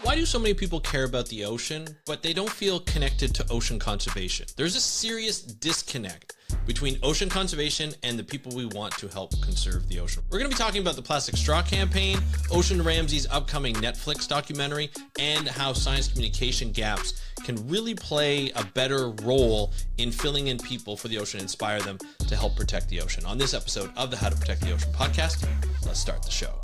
Why do so many people care about the ocean, but they don't feel connected to ocean conservation? There's a serious disconnect between ocean conservation and the people we want to help conserve the ocean. We're going to be talking about the plastic straw campaign, Ocean Ramsey's upcoming Netflix documentary, and how science communication gaps can really play a better role in filling in people for the ocean, inspire them to help protect the ocean. On this episode of the How to Protect the Ocean podcast, let's start the show.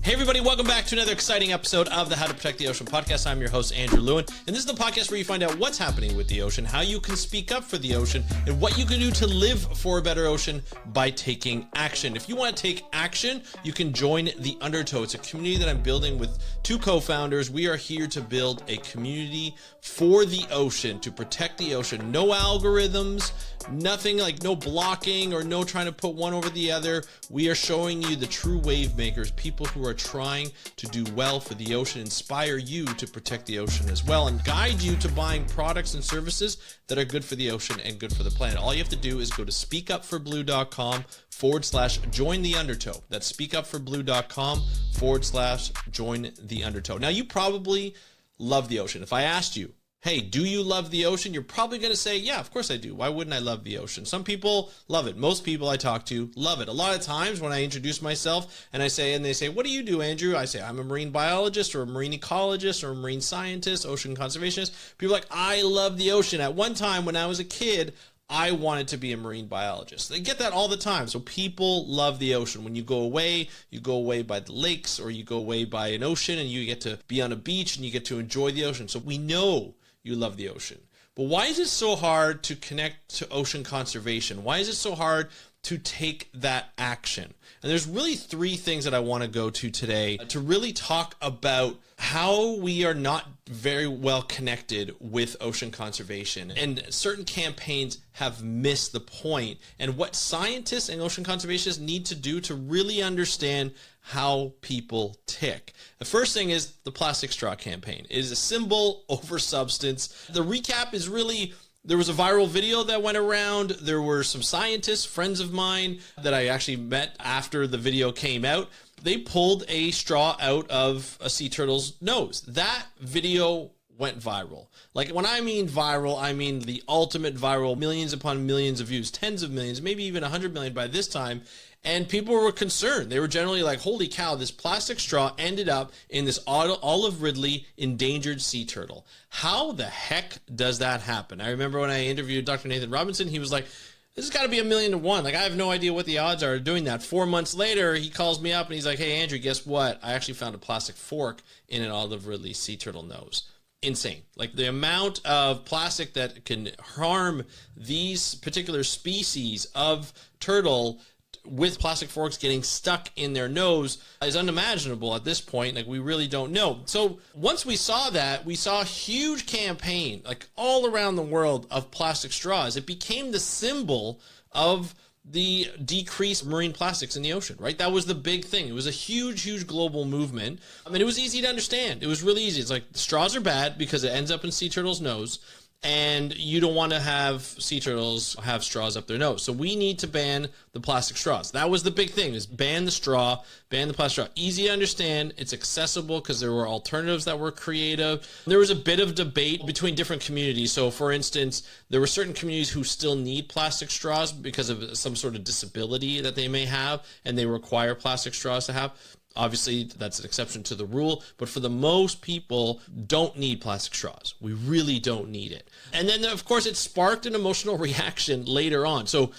Hey everybody, welcome back to another exciting episode of the How to Protect the Ocean podcast. I'm your host, Andrew Lewin, and this is the podcast where you find out what's happening with the ocean, how you can speak up for the ocean, and what you can do to live for a better ocean by taking action. If you want to take action, you can join the Undertow. It's a community that I'm building with two co-founders. We are here to build a community for the ocean, to protect the ocean. No algorithms, nothing like no blocking or no trying to put one over the other. We are showing you the true wave makers, people who are trying to do well for the ocean, inspire you to protect the ocean as well, and guide you to buying products and services that are good for the ocean and good for the planet. All you have to do is go to speakupforblue.com/join the Undertow. That's speakupforblue.com/join the Undertow. Now, you probably love the ocean. If I asked you, hey, do you love the ocean? You're probably going to say, yeah, of course I do. Why wouldn't I love the ocean? Some people love it. Most people I talk to love it. A lot of times when I introduce myself and they say, what do you do, Andrew? I say, I'm a marine biologist or a marine ecologist or a marine scientist, ocean conservationist. People are like, I love the ocean. At one time when I was a kid, I wanted to be a marine biologist. They get that all the time. So people love the ocean. When you go away by the lakes, or you go away by an ocean and you get to be on a beach and you get to enjoy the ocean. So we know you love the ocean. But why is it so hard to connect to ocean conservation? Why is it so hard to take that action? And there's really three things that I want to go to today to really talk about how we are not very well connected with ocean conservation, and certain campaigns have missed the point, and what scientists and ocean conservationists need to do to really understand how people tick. The first thing is the plastic straw campaign. It is a symbol over substance. The recap is really, there was a viral video that went around. There were some scientists, friends of mine, that I actually met after the video came out. They pulled a straw out of a sea turtle's nose. That video went viral. Like, when I mean viral, I mean the ultimate viral, millions upon millions of views, tens of millions, maybe even 100 million by this time. And people were concerned. They were generally like, holy cow, this plastic straw ended up in this olive Ridley endangered sea turtle. How the heck does that happen? I remember when I interviewed Dr. Nathan Robinson, he was like, this has got to be 1,000,000 to 1. Like, I have no idea what the odds are of doing that. 4 months later, he calls me up and he's like, hey, Andrew, guess what? I actually found a plastic fork in an olive Ridley sea turtle nose. Insane. Like, the amount of plastic that can harm these particular species of turtle with plastic forks getting stuck in their nose is unimaginable at this point. Like, we really don't know. So once we saw that, we saw a huge campaign like all around the world of plastic straws. It became the symbol of the decreased marine plastics in the ocean, right? That was the big thing. It was a huge, huge global movement. I mean, it was easy to understand. It was really easy. It's like, straws are bad because it ends up in sea turtles' nose, and you don't want to have sea turtles have straws up their nose. So we need to ban the plastic straws. That was the big thing, is ban the straw, ban the plastic straw. Easy to understand. It's accessible because there were alternatives that were creative. There was a bit of debate between different communities. So, for instance, there were certain communities who still need plastic straws because of some sort of disability that they may have, and they require plastic straws to have. Obviously, that's an exception to the rule, but for the most people, don't need plastic straws. We really don't need it. And then, of course, it sparked an emotional reaction later on. So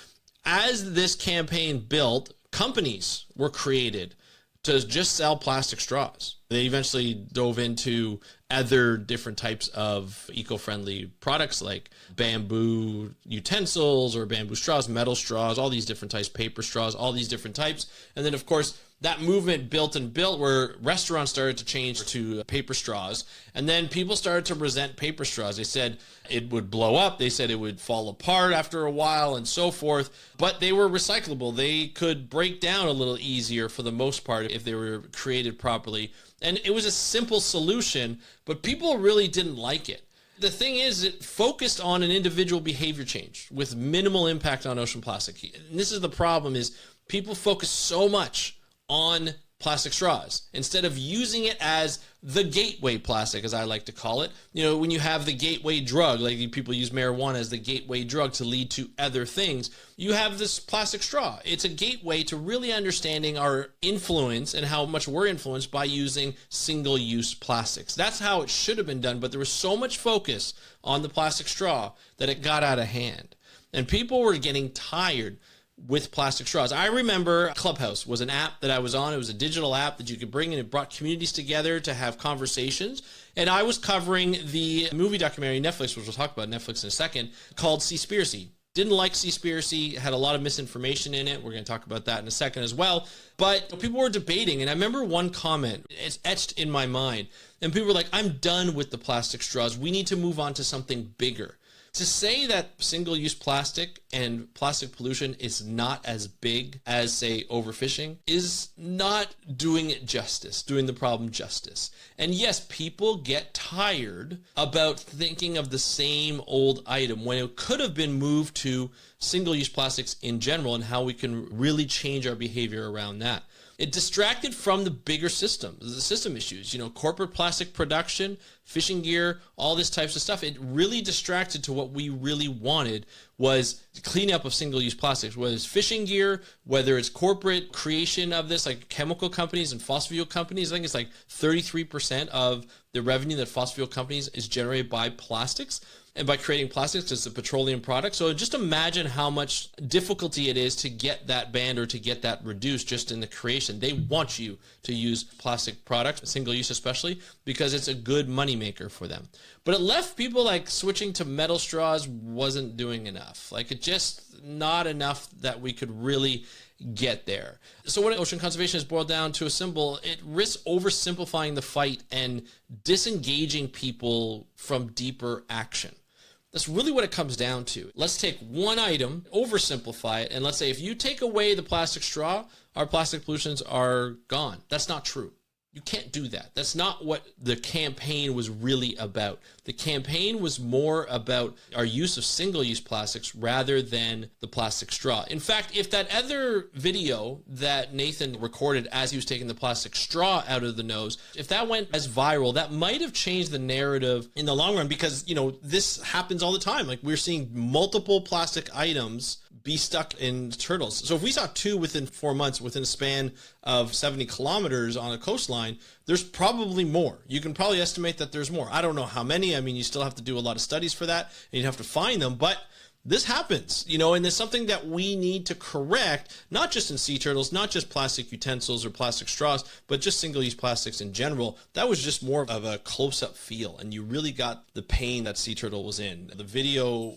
as this campaign built, companies were created to just sell plastic straws. They eventually dove into other different types of eco-friendly products like bamboo utensils or bamboo straws, metal straws, all these different types, paper straws, all these different types. And then, of course, that movement built where restaurants started to change to paper straws. And then people started to resent paper straws. They said it would blow up. They said it would fall apart after a while and so forth. But they were recyclable. They could break down a little easier for the most part if they were created properly. And it was a simple solution, but people really didn't like it. The thing is, it focused on an individual behavior change with minimal impact on ocean plastic. And this is the problem, is people focus so much on plastic straws, instead of using it as the gateway plastic, as I like to call it. You know, when you have the gateway drug, like people use marijuana as the gateway drug to lead to other things, you have this plastic straw. It's a gateway to really understanding our influence and how much we're influenced by using single-use plastics. That's how it should have been done, but there was so much focus on the plastic straw that it got out of hand. And people were getting tired with plastic straws. I remember Clubhouse was an app that I was on. It was a digital app that you could bring in. It brought communities together to have conversations. And I was covering the movie documentary Netflix, which we'll talk about Netflix in a second, called Seaspiracy. Didn't like Seaspiracy, had a lot of misinformation in it. We're going to talk about that in a second as well. But people were debating, and I remember one comment, it's etched in my mind. And people were like, I'm done with the plastic straws. We need to move on to something bigger. To say that single-use plastic and plastic pollution is not as big as, say, overfishing is not doing it justice, doing the problem justice. And yes, people get tired about thinking of the same old item when it could have been moved to single-use plastics in general and how we can really change our behavior around that. It distracted from the bigger systems, the system issues, you know, corporate plastic production, fishing gear, all this types of stuff. It really distracted to what we really wanted was cleanup of single-use plastics, whether it's fishing gear, whether it's corporate creation of this, like chemical companies and fossil fuel companies. I think it's like 33% of the revenue that fossil fuel companies is generated by plastics. And by creating plastics, it's a petroleum product. So just imagine how much difficulty it is to get that banned or to get that reduced just in the creation. They want you to use plastic products, single use especially, because it's a good moneymaker for them. But it left people like switching to metal straws wasn't doing enough. Like it just not enough that we could really get there. So when ocean conservation is boiled down to a symbol, it risks oversimplifying the fight and disengaging people from deeper action. That's really what it comes down to. Let's take one item, oversimplify it, and let's say if you take away the plastic straw, our plastic pollutions are gone. That's not true. You can't do that. That's not what the campaign was really about. The campaign was more about our use of single-use plastics rather than the plastic straw. In fact, if that other video that Nathan recorded as he was taking the plastic straw out of the nose, if that went as viral, that might have changed the narrative in the long run because, you know, this happens all the time. Like we're seeing multiple plastic items be stuck in turtles. So if we saw 2 within 4 months, within a span of 70 kilometers on a coastline, there's probably more. You can probably estimate that there's more. I don't know how many. I mean, you still have to do a lot of studies for that, and you'd have to find them, but this happens, you know, and it's something that we need to correct, not just in sea turtles, not just plastic utensils or plastic straws, but just single-use plastics in general. That was just more of a close-up feel, and you really got the pain that sea turtle was in. The video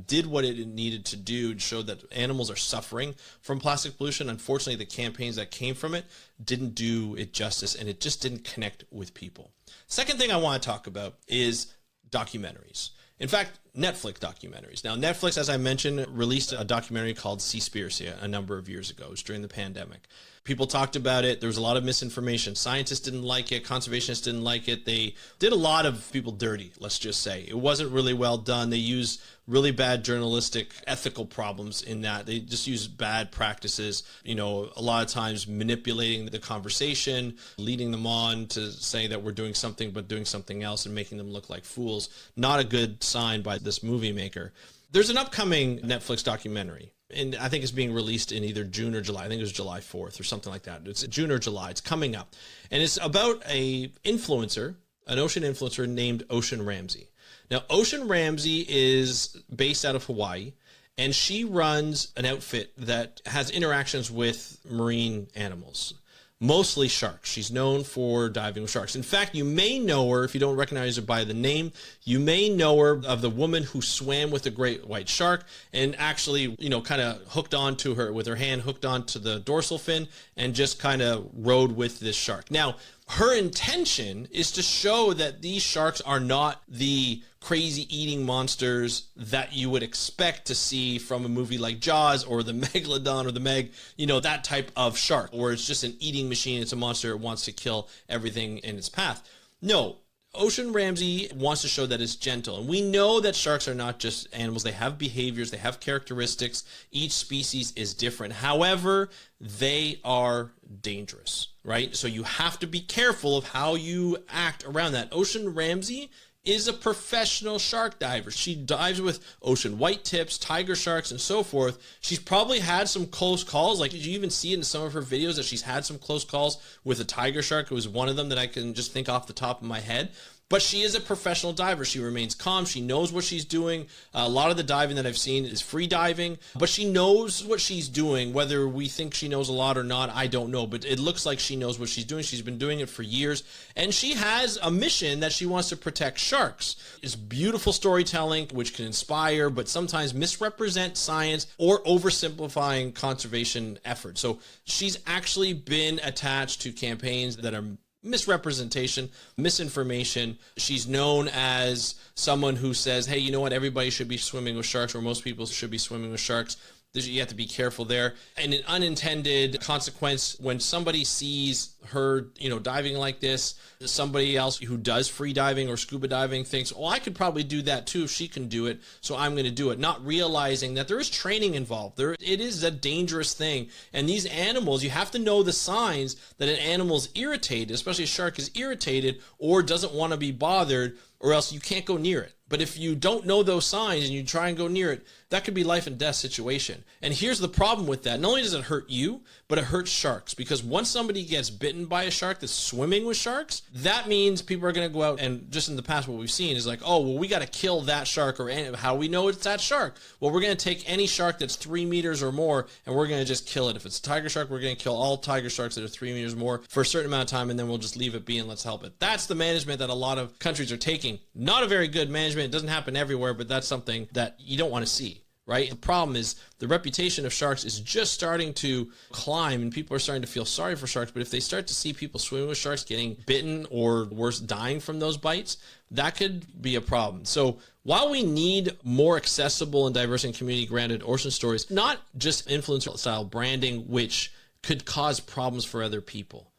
did what it needed to do to show that animals are suffering from plastic pollution. Unfortunately, the campaigns that came from it didn't do it justice, and it just didn't connect with people. Second thing I want to talk about is documentaries. In fact, Netflix documentaries. Now, Netflix, as I mentioned, released a documentary called Seaspiracy a number of years ago. It was during the pandemic. People talked about it. There was a lot of misinformation. Scientists didn't like it. Conservationists didn't like it. They did a lot of people dirty, let's just say. It wasn't really well done. They used really bad journalistic ethical problems in that. They just used bad practices, you know, a lot of times manipulating the conversation, leading them on to say that we're doing something but doing something else and making them look like fools. Not a good sign by this movie maker. There's an upcoming Netflix documentary, and I think it's being released in either June or July. I think it was July 4th or something like that. It's June or July. It's coming up. And it's about an influencer, an ocean influencer named Ocean Ramsey. Now, Ocean Ramsey is based out of Hawaii, and she runs an outfit that has interactions with marine animals. Mostly sharks. She's known for diving with sharks. In fact, you may know her, if you don't recognize her by the name, you may know her of the woman who swam with a great white shark and actually, you know, kind of hooked onto her with her hand hooked onto the dorsal fin and just kind of rode with this shark. Now, her intention is to show that these sharks are not the crazy eating monsters that you would expect to see from a movie like Jaws or the Megalodon or the Meg, you know, that type of shark, where it's just an eating machine. It's a monster. It wants to kill everything in its path. No, Ocean Ramsey wants to show that it's gentle. And we know that sharks are not just animals. They have behaviors, they have characteristics. Each species is different. However, they are dangerous, right? So you have to be careful of how you act around that. Ocean Ramsey is a professional shark diver. She dives with ocean white tips, tiger sharks, and so forth. She's probably had some close calls. Like, did you even see it in some of her videos that she's had some close calls with a tiger shark? It was one of them that I can just think off the top of my head. But she is a professional diver. She remains calm. She knows what she's doing. A lot of the diving that I've seen is free diving, but she knows what she's doing. Whether we think she knows a lot or not, I don't know, but it looks like she knows what she's doing. She's been doing it for years, and she has a mission that she wants to protect sharks. It's beautiful storytelling, which can inspire, but sometimes misrepresent science or oversimplifying conservation efforts. So she's actually been attached to campaigns that are misrepresentation, misinformation. She's known as someone who says, hey, you know what, everybody should be swimming with sharks, or most people should be swimming with sharks. You have to be careful there. And an unintended consequence, when somebody sees her, diving like this, somebody else who does free diving or scuba diving thinks, oh, I could probably do that too if she can do it, so I'm going to do it, not realizing that there is training involved. It is a dangerous thing. And these animals, you have to know the signs that an animal's irritated, especially a shark is irritated or doesn't want to be bothered, or else you can't go near it. But if you don't know those signs and you try and go near it, that could be life and death situation. And here's the problem with that. Not only does it hurt you, but it hurts sharks, because once somebody gets bitten by a shark that's swimming with sharks, that means people are going to go out, and just in the past what we've seen is like, oh, well, we got to kill that shark, or how we know it's that shark? Well, we're going to take any shark that's 3 meters or more, and we're going to just kill it. If it's a tiger shark, we're going to kill all tiger sharks that are 3 meters or more for a certain amount of time, and then we'll just leave it be and let's help it. That's the management that a lot of countries are taking. Not a very good management. It doesn't happen everywhere, but that's something that you don't want to see. Right? The problem is the reputation of sharks is just starting to climb, and people are starting to feel sorry for sharks. But if they start to see people swimming with sharks getting bitten, or worse, dying from those bites, that could be a problem. So while we need more accessible and diverse and community-grounded ocean stories, not just influencer style branding, which could cause problems for other people,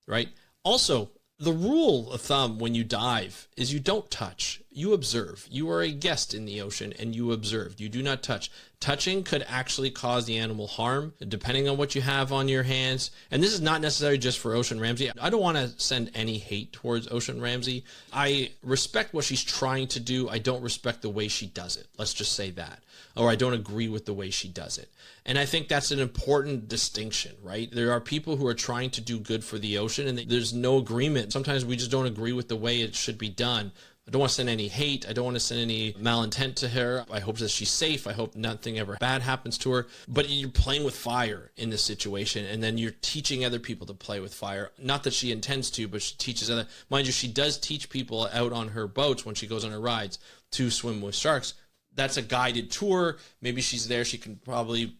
right? Also, the rule of thumb when you dive is you don't touch, you observe. You are a guest in the ocean and you observe. You do not touch. Touching could actually cause the animal harm, depending on what you have on your hands. And this is not necessarily just for Ocean Ramsey. I don't want to send any hate towards Ocean Ramsey. I respect what she's trying to do. I don't respect the way she does it. Let's just say that. Or I don't agree with the way she does it. And I think that's an important distinction, right? There are people who are trying to do good for the ocean, and there's no agreement. Sometimes we just don't agree with the way it should be done. I don't want to send any hate. I don't want to send any malintent to her. I hope that she's safe. I hope nothing ever bad happens to her. But you're playing with fire in this situation, and then you're teaching other people to play with fire. Not that she intends to, but she teaches other. Mind you, she does teach people out on her boats when she goes on her rides to swim with sharks. That's a guided tour. Maybe she's there. She can probably,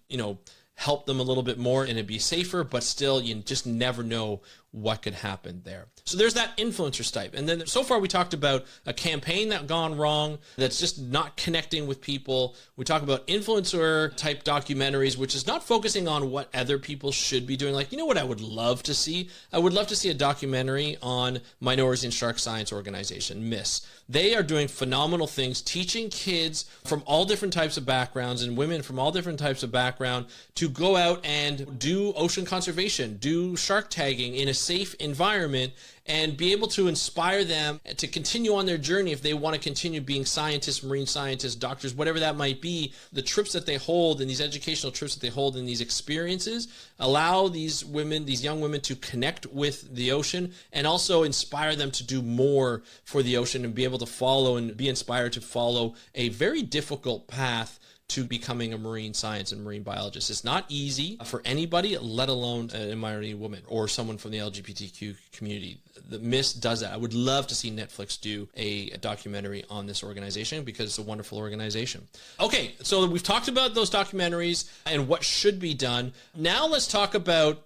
help them a little bit more and it'd be safer, but still, you just never know what could happen there. So there's that influencer type. And then so far we talked about a campaign that gone wrong, that's just not connecting with people. We talk about influencer type documentaries, which is not focusing on what other people should be doing. Like, you know what I would love to see? I would love to see a documentary on Minorities in Shark Science Organization, MISS. They are doing phenomenal things, teaching kids from all different types of backgrounds and women from all different types of background to go out and do ocean conservation, do shark tagging in a safe environment, and be able to inspire them to continue on their journey if they want to continue being scientists, marine scientists, doctors, whatever that might be. The trips that they hold and these educational trips that they hold and these experiences allow these women, these young women, to connect with the ocean and also inspire them to do more for the ocean and be able to follow and be inspired to follow a very difficult path to becoming a marine science and marine biologist. It's not easy for anybody, let alone a minority woman or someone from the LGBTQ community. The MISS does that. I would love to see Netflix do a documentary on this organization because it's a wonderful organization. Okay, so we've talked about those documentaries and what should be done. Now let's talk about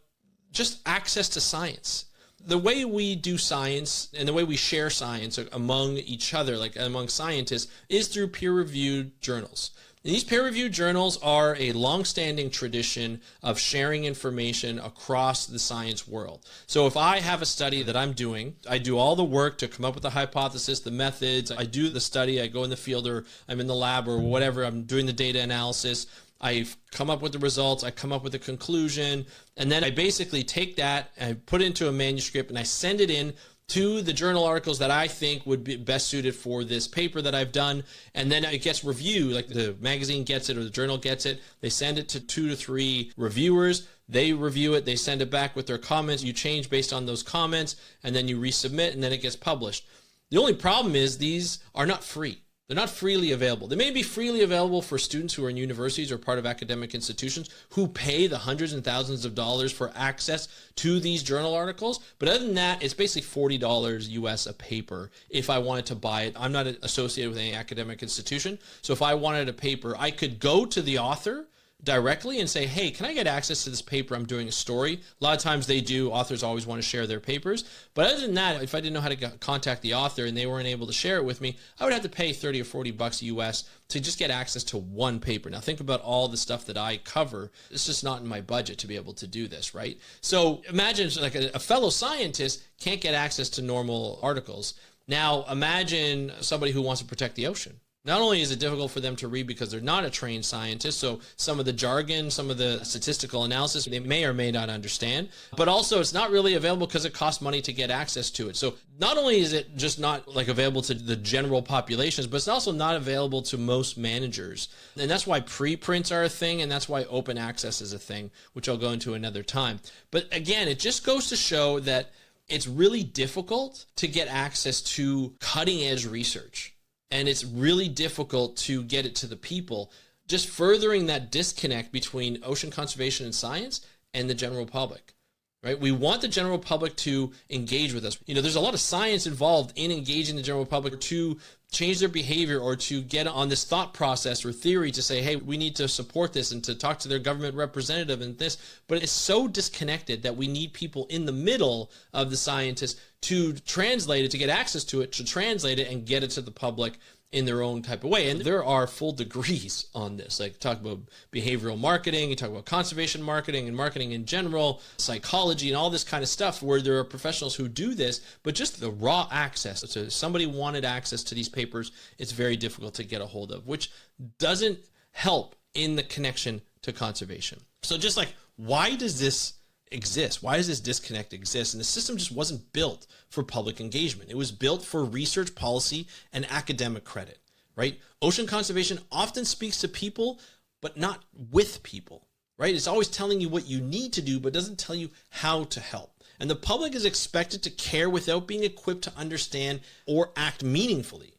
just access to science. The way we do science and the way we share science among each other, like among scientists, is through peer-reviewed journals. And these peer-reviewed journals are a long-standing tradition of sharing information across the science world. So if I have a study that I'm doing, I do all the work to come up with the hypothesis, the methods, I do the study, I go in the field or I'm in the lab or whatever, I'm doing the data analysis, I've come up with the results, I come up with a conclusion, and then I basically take that and I put it into a manuscript and I send it in to the journal articles that I think would be best suited for this paper that I've done. And then it gets reviewed, like the magazine gets it or the journal gets it. They send it to 2 to 3 reviewers. They review it. They send it back with their comments. You change based on those comments, and then you resubmit, and then it gets published. The only problem is these are not free. They're not freely available. They may be freely available for students who are in universities or part of academic institutions who pay the hundreds and thousands of dollars for access to these journal articles. But other than that, it's basically $40 US a paper if I wanted to buy it. I'm not associated with any academic institution. So if I wanted a paper, I could go to the author directly and say, hey, can I get access to this paper? I'm doing a story. A lot of times they do. Authors always want to share their papers. But other than that, if I didn't know how to contact the author and they weren't able to share it with me, I would have to pay 30 or 40 bucks US to just get access to one paper. Now think about all the stuff that I cover. It's just not in my budget to be able to do this, right? So imagine like a fellow scientist can't get access to normal articles. Now imagine somebody who wants to protect the ocean. Not only is it difficult for them to read because they're not a trained scientist, so some of the jargon, some of the statistical analysis, they may or may not understand, but also it's not really available because it costs money to get access to it. So not only is it just not like available to the general populations, but it's also not available to most managers. And that's why preprints are a thing, and that's why open access is a thing, which I'll go into another time. But again, it just goes to show that it's really difficult to get access to cutting edge research. And it's really difficult to get it to the people, just furthering that disconnect between ocean conservation and science and the general public, right? We want the general public to engage with us. You know, there's a lot of science involved in engaging the general public to change their behavior or to get on this thought process or theory to say, hey, we need to support this and to talk to their government representative and this. But it's so disconnected that we need people in the middle of the scientists to translate it, to get access to it, to translate it and get it to the public in their own type of way. And there are full degrees on this. Like talk about behavioral marketing, you talk about conservation marketing and marketing in general, psychology and all this kind of stuff where there are professionals who do this, but just the raw access. So if somebody wanted access to these papers, it's very difficult to get a hold of, which doesn't help in the connection to conservation. So just like, why does this exist? Why does this disconnect exist? And the system just wasn't built for public engagement. It was built for research policy and academic credit, right? Ocean conservation often speaks to people, but not with people, right? It's always telling you what you need to do, but doesn't tell you how to help. And the public is expected to care without being equipped to understand or act meaningfully.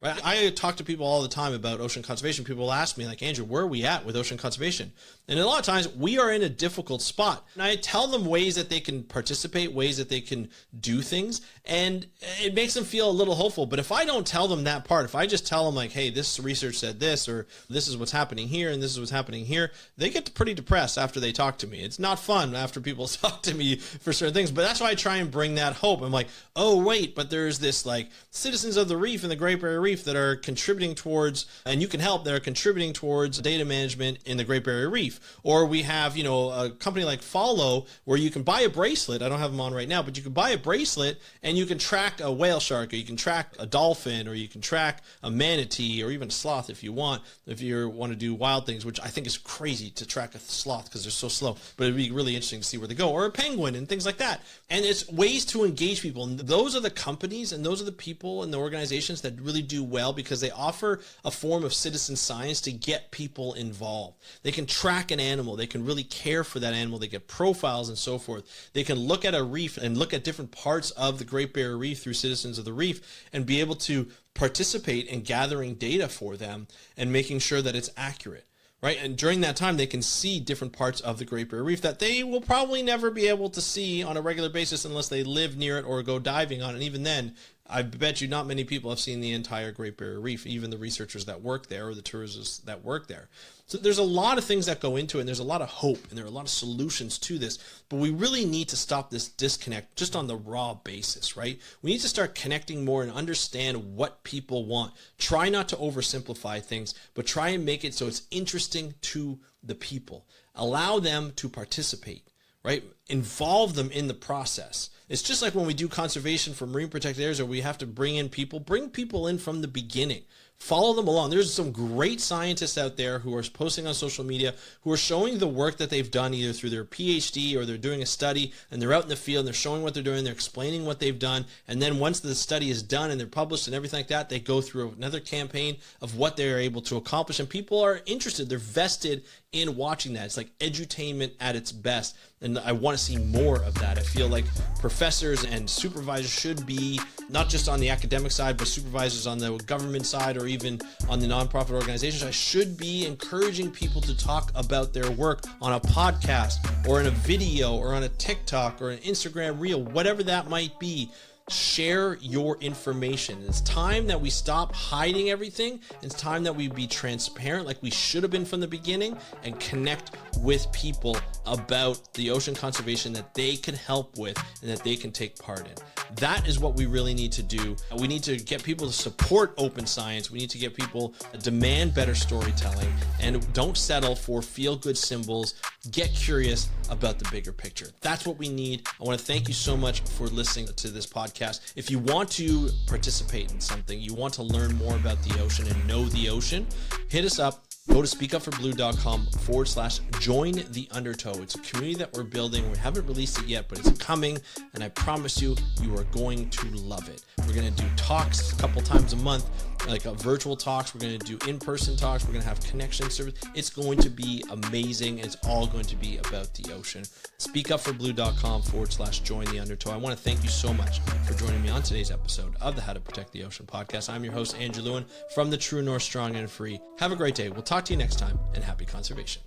Right? I talk to people all the time about ocean conservation. People ask me, like, Andrew, where are we at with ocean conservation? And a lot of times we are in a difficult spot. And I tell them ways that they can participate, ways that they can do things, and it makes them feel a little hopeful. But if I don't tell them that part, if I just tell them like, hey, this research said this, or this is what's happening here, and this is what's happening here, they get pretty depressed after they talk to me. It's not fun after people talk to me for certain things, but that's why I try and bring that hope. I'm like, oh, wait, but there's this like citizens of the reef and the Great Barrier Reef that are contributing towards, and you can help, that are contributing towards data management in the Great Barrier Reef. Or we have, you know, a company like Follow where you can buy a bracelet. I don't have them on right now, but you can buy a bracelet and you can track a whale shark, or you can track a dolphin, or you can track a manatee, or even a sloth if you want to do wild things, which I think is crazy to track a sloth because they're so slow, but it'd be really interesting to see where they go, or a penguin and things like that. And it's ways to engage people. And those are the companies and those are the people and the organizations that really do well, because they offer a form of citizen science to get people involved. They can track an animal. They can really care for that animal. They get profiles and so forth. They can look at a reef and look at different parts of the Great Barrier Reef through Citizens of the Reef and be able to participate in gathering data for them and making sure that it's accurate. Right? And during that time, they can see different parts of the Great Barrier Reef that they will probably never be able to see on a regular basis unless they live near it or go diving on it. And even then, I bet you not many people have seen the entire Great Barrier Reef, even the researchers that work there or the tourists that work there. So there's a lot of things that go into it, and there's a lot of hope, and there are a lot of solutions to this, but we really need to stop this disconnect just on the raw basis, right? We need to start connecting more and understand what people want. Try not to oversimplify things, but try and make it so it's interesting to the people. Allow them to participate, right? Involve them in the process. It's just like when we do conservation for marine protected areas, or we have to bring people in from the beginning. Follow them along. There's some great scientists out there who are posting on social media, who are showing the work that they've done either through their PhD or they're doing a study, and they're out in the field and they're showing what they're doing, they're explaining what they've done, and then once the study is done and they're published and everything like that, they go through another campaign of what they're able to accomplish, and people are interested. They're vested in watching that. It's like edutainment at its best, and I want to see more of that. I feel like professors and supervisors should be not just on the academic side, but supervisors on the government side or even on the nonprofit organizations. I should be encouraging people to talk about their work on a podcast or in a video or on a TikTok or an Instagram reel, whatever that might be. Share your information. It's time that we stop hiding everything. It's time that we be transparent like we should have been from the beginning and connect with people about the ocean conservation that they can help with and that they can take part in. That is what we really need to do. We need to get people to support open science. We need to get people to demand better storytelling, and don't settle for feel-good symbols. Get curious about the bigger picture. That's what we need. I want to thank you so much for listening to this podcast. If you want to participate in something, you want to learn more about the ocean and know the ocean, hit us up. Go to speakupforblue.com/join the undertow. It's a community that we're building. We haven't released it yet, but it's coming, and I promise you, you are going to love it. We're going to do talks a couple times a month, like virtual talks. We're going to do in-person talks. We're going to have connection service. It's going to be amazing, and it's all going to be about the ocean. Speakupforblue.com/join the undertow. I want to thank you so much for joining me on today's episode of the How to Protect the Ocean podcast. I'm your host, Andrew Lewin from the True North Strong and Free. Have a great day. We'll talk to you next time, and happy conservation.